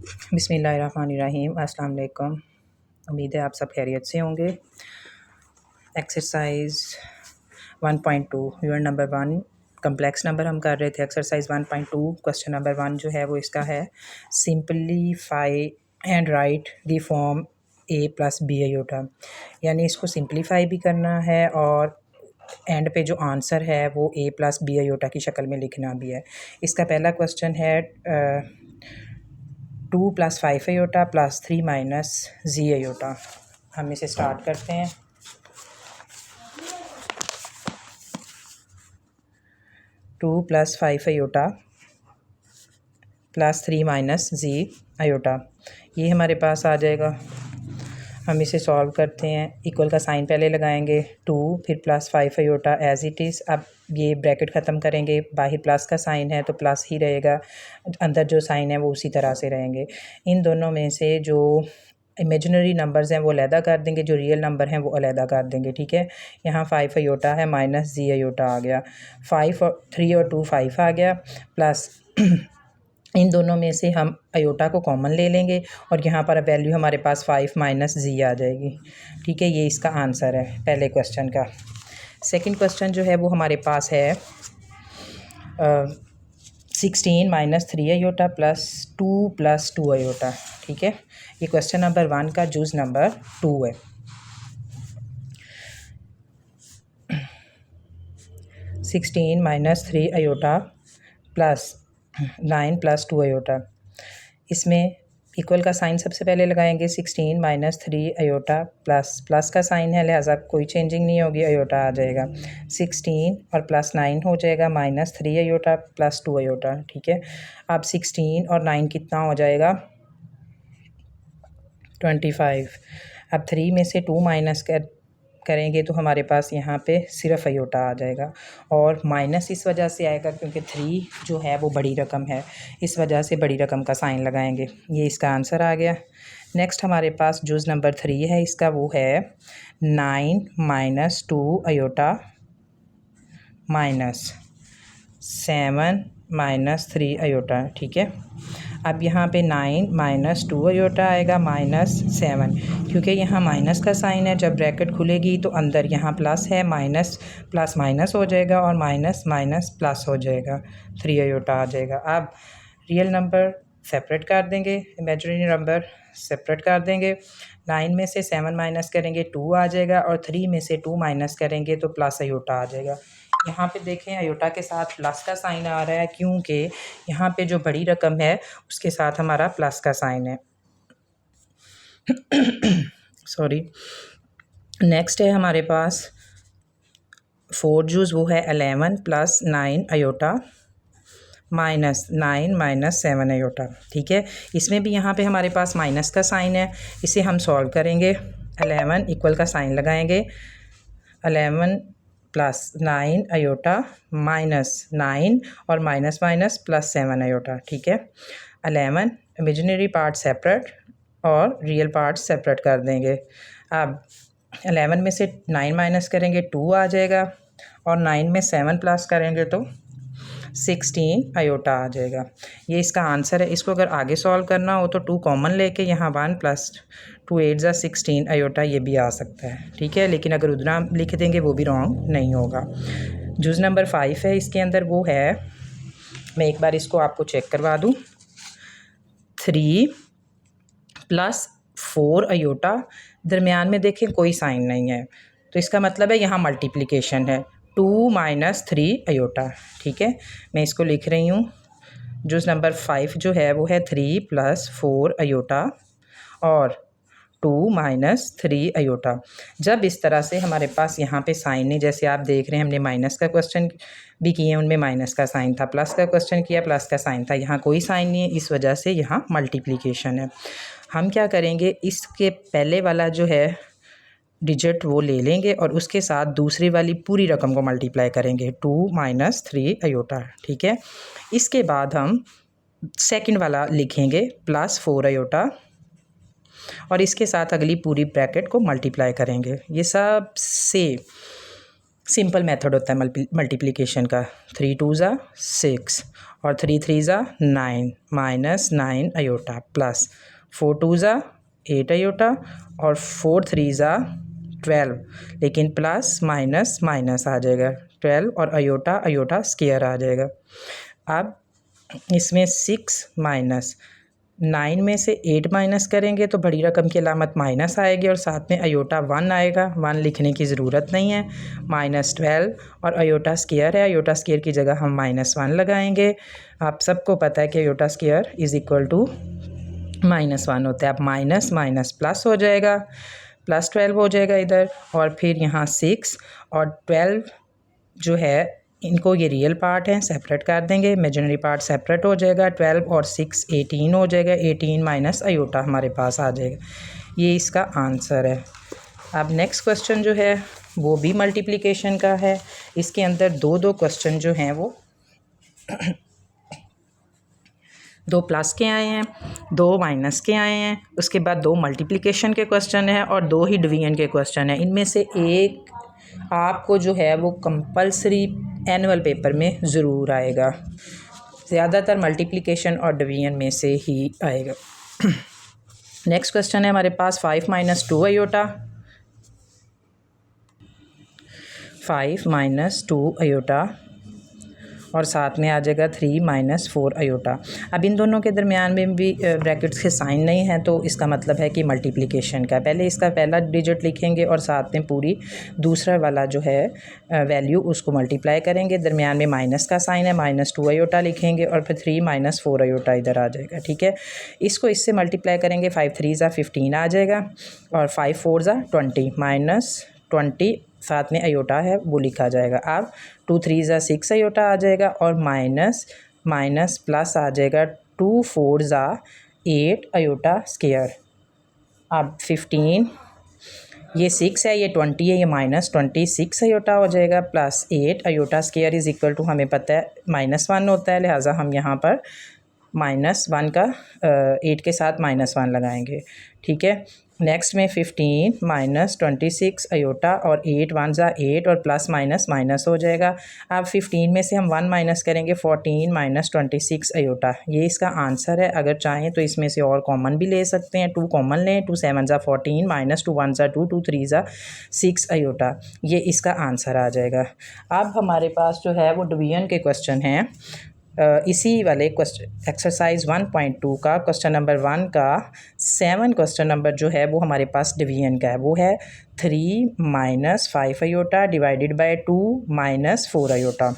बिस्मिल्लाहिर्रहमानिर्रहीम। अस्सलाम वालेकुम। उम्मीद है आप सब खैरियत से होंगे। Exercise 1.2 unit number 1 complex number हम कर रहे थे। एक्सरसाइज 1.2 क्वेश्चन नंबर 1 जो है वो इसका है, simplify and write the form a plus b iota. यानी इसको सिंपलीफाई भी करना है और एंड पे जो आंसर है वो a प्लस बी आयोटा की शक्ल में लिखना भी है। इसका पहला क्वेश्चन है 2 + 5 आयोटा + 3 - z आयोटा। हम इसे स्टार्ट करते हैं। 2 + 5 आयोटा + 3 - z आयोटा, ये हमारे पास आ जाएगा। हम इसे सॉल्व करते हैं। इक्वल का साइन पहले लगाएंगे, 2 फिर +5 आयोटा एज़ इट इज़। अब ये ब्रैकेट ख़त्म करेंगे, बाहर प्लस का साइन है तो प्लस ही रहेगा, अंदर जो साइन है वो उसी तरह से रहेंगे। इन दोनों में से जो इमेजिनरी नंबर्स हैं वो अलहदा कर देंगे, जो रियल नंबर हैं वो अलहदा कर देंगे। ठीक है, यहाँ 5 आयोटा है, -z आयोटा आ गया। 5 और 3 और 2 5 आ गया, प्लस इन दोनों में से हम आयोटा को कॉमन ले लेंगे और यहाँ पर वैल्यू हमारे पास 5 - z आ जाएगी। ठीक है, ये इसका आंसर है पहले क्वेश्चन का। सेकंड क्वेश्चन जो है वो हमारे पास है 16 - 3 आयोटा + 2 + 2 आयोटा। ठीक है, ये क्वेश्चन नंबर 1 का जूज़ नंबर 2 है। 16 - 3 आयोटा + 9 + 2 आयोटा। इसमें इक्वल का साइन सबसे पहले लगाएंगे। 16 - 3 आयोटा प्लस का साइन है, लिहाजा कोई चेंजिंग नहीं होगी, आयोटा आ जाएगा। 16 और +9 हो जाएगा, -3 आयोटा + 2 आयोटा। ठीक है, अब 16 और 9 कितना हो जाएगा, 25। अब 3 में से 2 माइनस करेंगे तो हमारे पास यहाँ पे सिर्फ आयोटा आ जाएगा, और माइनस इस वजह से आएगा क्योंकि 3 जो है वो बड़ी रकम है, इस वजह से बड़ी रकम का साइन लगाएंगे। ये इसका आंसर आ गया। नेक्स्ट हमारे पास जूज़ नंबर 3 है, इसका वो है 9 - 2 आयोटा -7 - 3 आयोटा। ठीक है, अब यहाँ पे 9 - 2 आयोटा आएगा -7, क्योंकि यहाँ माइनस का साइन है। जब ब्रैकेट खुलेगी तो अंदर यहाँ प्लस है, माइनस प्लस माइनस हो जाएगा और माइनस माइनस प्लस हो जाएगा, 3 आयोटा आ जाएगा। अब रियल नंबर सेपरेट कर देंगे, इमेजिनरी नंबर सेपरेट कर देंगे। 9 में से 7 माइनस करेंगे 2 आ जाएगा, और 3 में से 2 माइनस करेंगे तो प्लस आयोटा आ जाएगा। यहाँ पे देखें आयोटा के साथ प्लस का साइन आ रहा है, क्योंकि यहाँ पे जो बड़ी रकम है उसके साथ हमारा प्लस का साइन है। सॉरी। नेक्स्ट है हमारे पास 4 जूज़, वो है 11 + 9 आयोटा -9 - 7 आयोटा। ठीक है, इसमें भी यहाँ पे हमारे पास माइनस का साइन है, इसे हम सॉल्व करेंगे। 11 इक्वल का साइन लगाएंगे, 11 + 9 आयोटा -9 और माइनस माइनस +7 आयोटा। ठीक है, 11 इमेजिनरी पार्ट सेपरेट और रियल पार्ट सेपरेट कर देंगे। अब 11 में से 9 माइनस करेंगे 2 आ जाएगा, और 9 में 7 प्लस करेंगे तो 16 आयोटा आ जाएगा। ये इसका आंसर है। इसको अगर आगे सॉल्व करना हो तो 2 कॉमन लेके यहाँ 1 + 2 8 = 16 आयोटा ये भी आ सकता है। ठीक है, लेकिन अगर उधर लिख देंगे वो भी रॉन्ग नहीं होगा। जूज़ नंबर 5 है, इसके अंदर वो है, मैं एक बार इसको आपको चेक करवा दूँ, 3 + 4 आयोटा, दरमियान में देखें कोई साइन नहीं है, तो इसका मतलब है यहाँ मल्टीप्लिकेशन है। 2 - 3 आयोटा। ठीक है, मैं इसको लिख रही हूँ। जूज़ नंबर 5 जो है वो है 3 + 4 आयोटा और 2 - 3 आयोटा। जब इस तरह से हमारे पास यहाँ पे साइन है, जैसे आप देख रहे हैं हमने माइनस का क्वेश्चन भी किए, उनमें माइनस का साइन था, प्लस का क्वेश्चन किया प्लस का साइन था, यहाँ कोई साइन नहीं है, इस वजह से यहाँ मल्टीप्लिकेशन है। हम क्या करेंगे, इसके पहले वाला जो है डिजिट वो ले लेंगे और उसके साथ दूसरी वाली पूरी रकम को मल्टीप्लाई करेंगे, 2 - 3 आयोटा। ठीक है, इसके बाद हम सेकंड वाला लिखेंगे +4 आयोटा, और इसके साथ अगली पूरी ब्रैकेट को मल्टीप्लाई करेंगे। ये सब से सिंपल मेथड होता है मल्टीप्लिकेशन का। 3 2 ज़ा 6 और 3 3 ज़ा 9 माइनस 9 अयोटा प्लस 4 2 ज़ा 8 अयोटा और 4 3 ज़ा 12, लेकिन प्लस माइनस माइनस आ जाएगा 12 और अयोटा अयोटा स्क्वायर आ जाएगा। अब इसमें 6 माइनस 9 में से 8 माइनस करेंगे तो बड़ी रकम की अलामत माइनस आएगी और साथ में अयोटा 1 आएगा, 1 लिखने की ज़रूरत नहीं है। माइनस 12 और अयोटा स्क्वायर है, अयोटा स्क्वायर की जगह हम -1 लगाएंगे। आप सबको पता है कि iota square is equal to -1 होता है। अब माइनस माइनस प्लस हो जाएगा, प्लस 12 हो जाएगा इधर, और फिर यहाँ 6 और 12 जो है इनको ये रियल पार्ट हैं, सेपरेट कर देंगे, इमेजिनरी पार्ट सेपरेट हो जाएगा। 12 और 6 18 हो जाएगा, 18 माइनस अयोटा हमारे पास आ जाएगा। ये इसका आंसर है। अब नेक्स्ट क्वेश्चन जो है वो भी मल्टीप्लिकेशन का है। इसके अंदर दो क्वेश्चन जो हैं वो 2 प्लस के आए हैं, 2 माइनस के आए हैं, उसके बाद 2 मल्टीप्लिकेशन के क्वेश्चन हैं और 2 ही डिवीजन के क्वेश्चन हैं। इनमें से एक आपको जो है वो कंपलसरी एनुअल पेपर में ज़रूर आएगा, ज़्यादातर मल्टीप्लिकेशन और डिवीजन में से ही आएगा। नेक्स्ट क्वेश्चन है हमारे पास 5 - 2 अयोटा, 5 - 2 अयोटा और साथ में आ जाएगा 3 - 4 अयोटा। अब इन दोनों के दरमियान में भी ब्रैकेट्स के साइन नहीं है, तो इसका मतलब है कि मल्टीप्लिकेशन का। पहले इसका पहला डिजिट लिखेंगे और साथ में पूरी दूसरा वाला जो है वैल्यू उसको मल्टीप्लाई करेंगे। दरमियान में माइनस का साइन है, -2 अयोटा लिखेंगे और फिर 3 - 4 अयोटा इधर आ जाएगा। ठीक है, इसको इससे मल्टीप्लाई करेंगे, 5 3 ज़ा 15 आ जाएगा और 5 4 ज़ा 20 -20 साथ में अयोटा है वो लिखा जाएगा। अब 2 3 ज़ा 6 अयोटा आ जाएगा और माइनस माइनस प्लस आ जाएगा 2 4 ज़ा 8 अयोटा स्क्वायर। अब 15, ये 6 है, ये 20 है, ये -26 अयोटा हो जाएगा plus 8 iota square is equal to, हमें पता है -1 होता है, लिहाजा हम यहाँ पर -1 का 8 के साथ -1 लगाएंगे। ठीक है, नेक्स्ट में 15 - 26 अयोटा और 8 1 ज़ा 8 और प्लस माइनस माइनस हो जाएगा। अब 15 में से हम 1 माइनस करेंगे, 14 - 26 अयोटा, ये इसका आंसर है। अगर चाहें तो इसमें से और कॉमन भी ले सकते हैं, 2 कॉमन लें, 2 7 ज़ा 14 -2 1 ज़ा 2 2 3 ज़ा 6 अयोटा, ये इसका आंसर आ जाएगा। अब हमारे पास जो है वो डिवीजन के क्वेश्चन हैं। इसी वाले क्वेश्चन एक्सरसाइज 1.2 का क्वेश्चन नंबर 1 का 7 क्वेश्चन नंबर जो है वो हमारे पास डिवीजन का है, वो है 3 - 5 अयोटा डिवाइडेड बाय 2 - 4 अयोटा।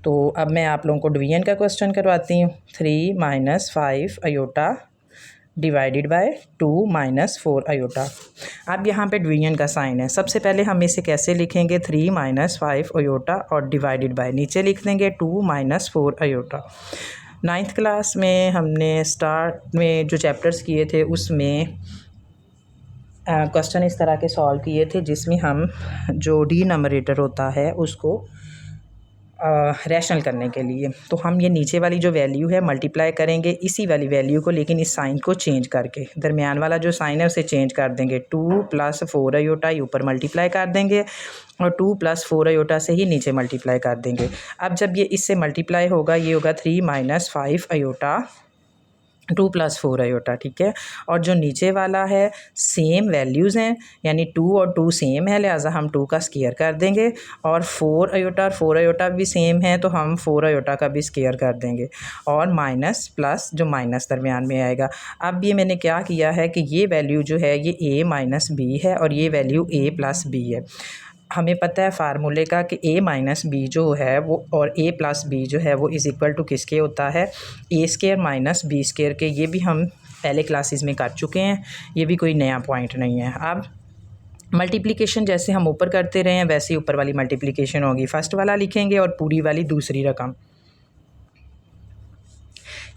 तो अब मैं आप लोगों को डिवीजन का क्वेश्चन करवाती हूँ। 3 - 5 अयोटा डिवाइडेड बाय 2 - 4 अयोटा। अब यहाँ पे डिवीजन का साइन है। सबसे पहले हम इसे कैसे लिखेंगे, 3 - 5 अयोटा और डिवाइडेड बाय, नीचे लिख देंगे 2 - 4 अयोटा। 9th क्लास में हमने स्टार्ट में जो चैप्टर्स किए थे उसमें क्वेश्चन इस तरह के सॉल्व किए थे जिसमें हम जो डिनोमिनेटर होता है उसको रैशनल करने के लिए, तो हम ये नीचे वाली जो वैल्यू है मल्टीप्लाई करेंगे इसी वाली वैल्यू को, लेकिन इस साइन को चेंज करके, दरमियान वाला जो साइन है उसे चेंज कर देंगे। 2 + 4 अयोटा ये ऊपर मल्टीप्लाई कर देंगे और 2 + 4 अयोटा से ही नीचे मल्टीप्लाई कर देंगे। अब जब ये इससे मल्टीप्लाई होगा ये होगा 3 - 5 अयोटा 2 + 4 अयोटा। ठीक है, और जो नीचे वाला है सेम वैल्यूज़ हैं, यानी 2 और 2 सेम है, लिहाजा हम 2 का स्क्वायर कर देंगे, और 4 अयोटा और 4 अयोटा भी सेम है तो हम 4 अयोटा का भी स्क्वायर कर देंगे, और माइनस प्लस जो माइनस दरमियान में आएगा। अब ये मैंने क्या किया है कि ये वैल्यू जो है ये a - b है और ये वैल्यू a + b है। हमें पता है फार्मूले का कि a - b जो है वो और a + b जो है वो इज़ इक्वल टू किसके होता है, a² - b² के। ये भी हम पहले क्लासेस में कर चुके हैं, ये भी कोई नया पॉइंट नहीं है। अब मल्टीप्लिकेशन जैसे हम ऊपर करते रहे हैं वैसे ही ऊपर वाली मल्टीप्लिकेशन होगी। फर्स्ट वाला लिखेंगे और पूरी वाली दूसरी रकम,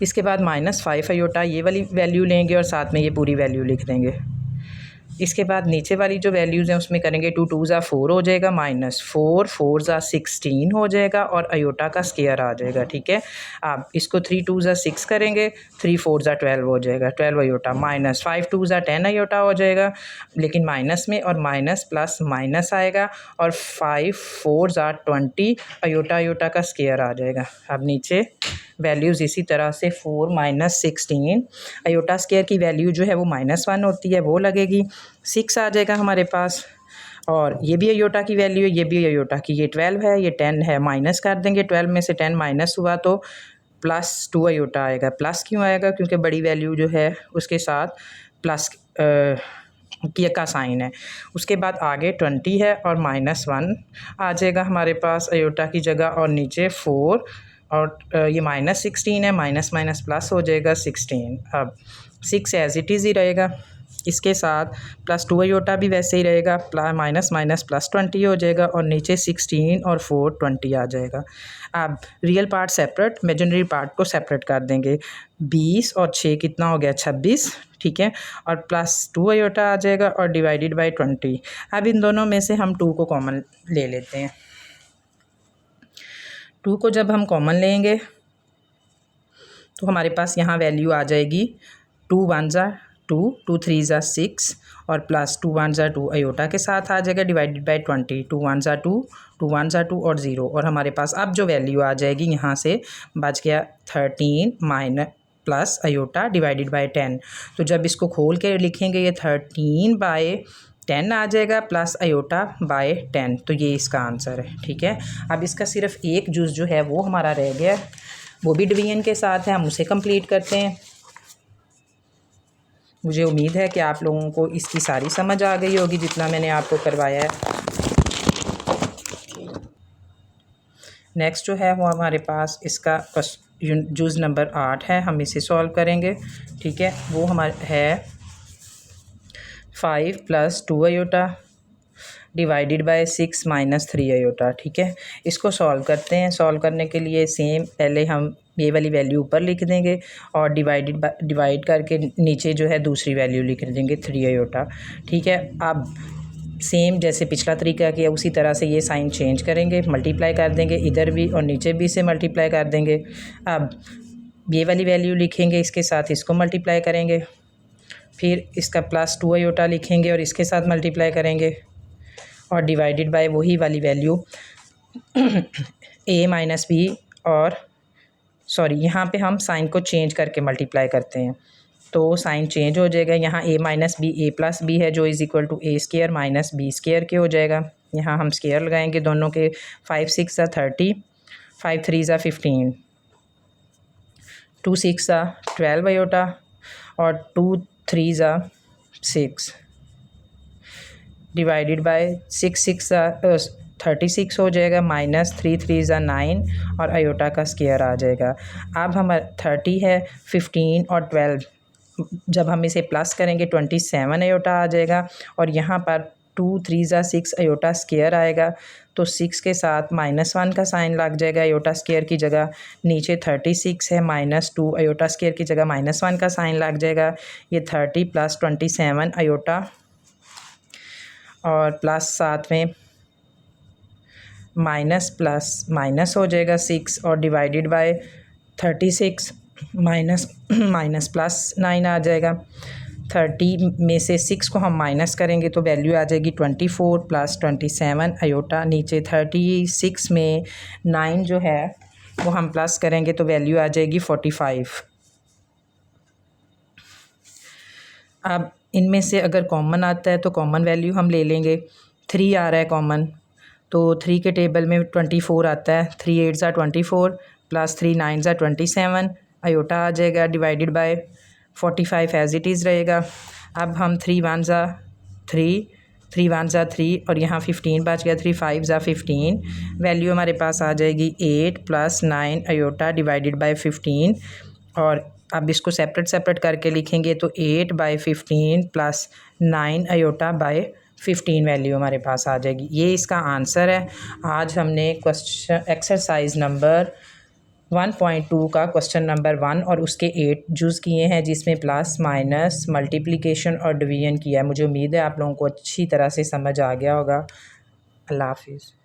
इसके बाद -5 अयोटा ये वाली वैल्यू लेंगे और साथ में ये पूरी वैल्यू लिख देंगे। इसके बाद नीचे वाली जो वैल्यूज़ हैं उसमें करेंगे 2 2 ज़ा 4 हो जाएगा, -4 4 ज़ा 16 हो जाएगा और अयोटा का स्केयर आ जाएगा। ठीक है, अब इसको 3 2 ज़ा 6 करेंगे, 3 4 ज़ा 12 हो जाएगा, 12 अयोटा, -5 2 ज़ा 10 अयोटा हो जाएगा, लेकिन माइनस में, और माइनस प्लस माइनस आएगा, और 5 4 ज़ा 20 अयोटा अयोटा का स्केयर आ जाएगा। अब नीचे वैल्यूज़ इसी तरह से 4 -16 अयोटा स्केयर की वैल्यू जो है वो -1 होती है, वो लगेगी, 6 आ जाएगा हमारे पास, और ये भी अयोटा की वैल्यू है, ये भी अयोटा की, ये 12 है, ये 10 है, माइनस कर देंगे, 12 में से 10 माइनस हुआ तो +2 अयोटा आएगा। प्लस क्यों आएगा? क्योंकि बड़ी वैल्यू जो है उसके साथ प्लस का साइन है। उसके बाद आगे 20 है और -1 आ जाएगा हमारे पास अयोटा की जगह, और नीचे 4, और ये -16 है, माइनस माइनस प्लस हो जाएगा 16। अब 6 एज इट इज़ ही रहेगा, इसके साथ +2 अयोटा भी वैसे ही रहेगा, माइनस माइनस +20 हो जाएगा, और नीचे 16 और 4 20 आ जाएगा। अब real part separate, imaginary part को सेपरेट कर देंगे, 20 और 6 कितना हो गया? 26। ठीक है, और +2 अयोटा आ जाएगा और डिवाइडेड बाई 20। अब इन दोनों में से हम 2 को कॉमन ले लेते हैं। 2 को जब हम कॉमन लेंगे तो हमारे पास यहाँ वैल्यू आ जाएगी 2 1 ज़ा 2, 2 3 ज़ा 6, और +2 1 ज़ा 2 अयोटा के साथ आ जाएगा, डिवाइडेड बाई 20, 2 1 ज़ा 2, 2 1 ज़ा 2 और 0, और हमारे पास अब जो वैल्यू आ जाएगी यहाँ से बच गया 13 minus plus iota divided by 10। तो जब इसको खोल के लिखेंगे ये 13/10 आ जाएगा, प्लस अयोटा बाय 10, तो ये इसका आंसर है। ठीक है, अब इसका सिर्फ एक जुज़ जो है वो हमारा रह गया, वो भी डिवीजन के साथ है, हम उसे कंप्लीट करते हैं। मुझे उम्मीद है कि आप लोगों को इसकी सारी समझ आ गई होगी जितना मैंने आपको करवाया है। नेक्स्ट जो है वो हमारे पास इसका जुज़ नंबर 8 है, हम इसे सॉल्व करेंगे। ठीक है, वो हमारा है 5 + 2 अयोटा डिवाइडेड बाय 6 - 3 अयोटा। ठीक है, इसको सॉल्व करते हैं। सॉल्व करने के लिए सेम पहले हम ये वाली वैल्यू ऊपर लिख देंगे, और डिवाइड करके नीचे जो है दूसरी वैल्यू लिख देंगे 3 अयोटा। ठीक है, अब सेम जैसे पिछला तरीका किया उसी तरह से ये साइन चेंज करेंगे, मल्टीप्लाई कर देंगे इधर भी और नीचे भी से मल्टीप्लाई कर देंगे। अब ये वाली वैल्यू लिखेंगे, इसके साथ इसको मल्टीप्लाई करेंगे, फिर इसका +2 अयोटा लिखेंगे और इसके साथ मल्टीप्लाई करेंगे, और डिवाइडेड बाय वही वाली वैल्यू a - b, और सॉरी यहाँ पे हम साइन को चेंज करके मल्टीप्लाई करते हैं तो साइन चेंज हो जाएगा। यहाँ a - b a + b है जो is equal to a² - b² के हो जाएगा। यहाँ हम स्केयर लगाएंगे दोनों के, 5 6 ज़ा 30, 5 3 ज़ा 15, 2 6 ज़ा 12 अयोटा, और 2 3 ज़ा 6 डिवाइडेड बाय 6 6 ज़ा 36 हो जाएगा, -3 3 ज़ा 9, और अयोटा का स्केयर आ जाएगा। अब हमारा 30 है, 15 और 12 जब हम इसे प्लस करेंगे 27 अयोटा आ जाएगा, और यहाँ पर 2 3 ज़ा 6 अयोटा स्केयर आएगा, तो 6 के साथ -1 का साइन लग जाएगा अयोटा स्केयर की जगह। नीचे 36 है, -2 अयोटा स्केयर की जगह -1 का साइन लग जाएगा। ये 30 + 27 अयोटा, और प्लस साथ में माइनस प्लस माइनस हो जाएगा 6, और डिवाइडेड बाय 36 माइनस प्लस 9 आ जाएगा। 30 में से 6 को हम माइनस करेंगे तो वैल्यू आ जाएगी 24 + 27 अयोटा। नीचे 36 में 9 जो है वो हम प्लस करेंगे तो वैल्यू आ जाएगी 45। अब इनमें से अगर कॉमन आता है तो कॉमन वैल्यू हम ले लेंगे। 3 आ रहा है कॉमन, तो 3 के टेबल में 24 आता है, 3 8 ज़ा 24 + 3 9 ज़ा 27 अयोटा आ जाएगा, divided by 45 as it is रहेगा। अब हम 3 1 ज़ा 3, 3 1 ज़ा 3, और यहाँ 15 बच गया, 3 5 ज़ा 15, वैल्यू हमारे पास आ जाएगी 8 + 9 अयोटा डिवाइडेड बाय 15। और अब इसको सेपरेट करके लिखेंगे तो 8/15 + 9 अयोटा बाय 15 वैल्यू हमारे पास आ जाएगी। ये इसका आंसर है। आज हमने क्वेश्चन एक्सरसाइज नंबर 1.2 का क्वेश्चन नंबर 1 और उसके 8 जूज़ किए हैं, जिसमें प्लस माइनस मल्टीप्लिकेशन और डिवीजन किया है। मुझे उम्मीद है आप लोगों को अच्छी तरह से समझ आ गया होगा। अल्लाह हाफिज़।